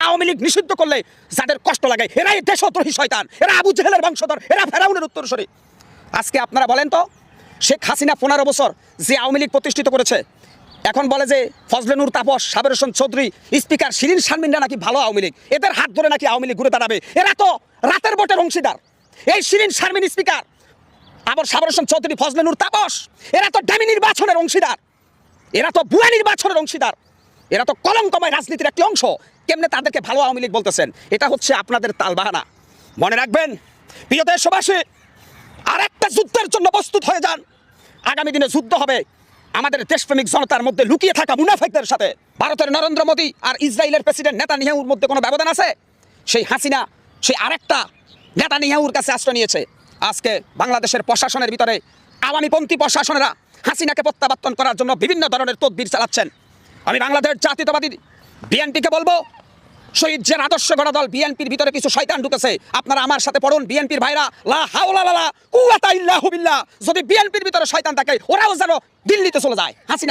আওয়ামী লীগ নিষিদ্ধ করলে যাদের কষ্ট লাগে এরাই দেশদ্রোহী শয়তান, এরা আবু জেহেলের বংশধর, এরা ফেরাউনের উত্তরসূরি। আজকে আপনারা বলেন তো, শেখ হাসিনা 15 বছর যে আওয়ামী লীগ প্রতিষ্ঠিত করেছে, এখন বলে যে ফজলে নূর তাপস, সাবের হোসেন চৌধুরী, স্পিকার শিরিন শারমিনরা নাকি ভালো আওয়ামী লীগ, এদের হাত ধরে নাকি আওয়ামী লীগ ঘুরে দাঁড়াবে। এরা তো রাতের ভোটের অংশীদার। এই শিরিন শারমিন স্পিকার, আবার সাবের হোসেন চৌধুরী, ফজলে নূর তাপস, এরা তো ডামি নির্বাচনের অংশীদার, এরা তো ভুয়া নির্বাচনের অংশীদার, এরা তো কলঙ্কময় রাজনীতির একটি অংশ। কেমনে তাদেরকে ভালো আওয়ামী লীগ বলতেছেন? এটা হচ্ছে আপনাদের তালবাহানা। মনে রাখবেন প্রিয় দেশবাসী, আর একটা যুদ্ধের জন্য প্রস্তুত হয়ে যান। আগামী দিনে যুদ্ধ হবে আমাদের দেশপ্রেমিক জনতার মধ্যে লুকিয়ে থাকা মুনাফিকদের সাথে। ভারতের নরেন্দ্র মোদী আর ইসরায়েলের প্রেসিডেন্ট নেতানিয়াহুর মধ্যে কোনো ব্যবধান আছে? সেই হাসিনা সেই আরেকটা নেতানিয়াহুর কাছে আশ্রয় নিয়েছে। আজকে বাংলাদেশের প্রশাসনের ভিতরে আওয়ামীপন্থী প্রশাসনেরা হাসিনাকে প্রত্যাবর্তন করার জন্য বিভিন্ন ধরনের তদবির চালাচ্ছেন। আমি বাংলাদেশ জাতীয়তাবাদী বিএনপিকে বলবো, শহীদ যে আদর্শ গড়া দল বিএনপির ভিতরে কিছু শয়তান ঢুকেছে। আপনারা আমার সাথে পড়ুন, বিএনপির ভাইরা, লা হাওলা লা কুওয়াতা ইল্লা বিল্লাহ। যদি বিএনপির ভিতরে শয়তান থাকে, ওরাও যেন দিল্লিতে চলে যায়। হাসিনা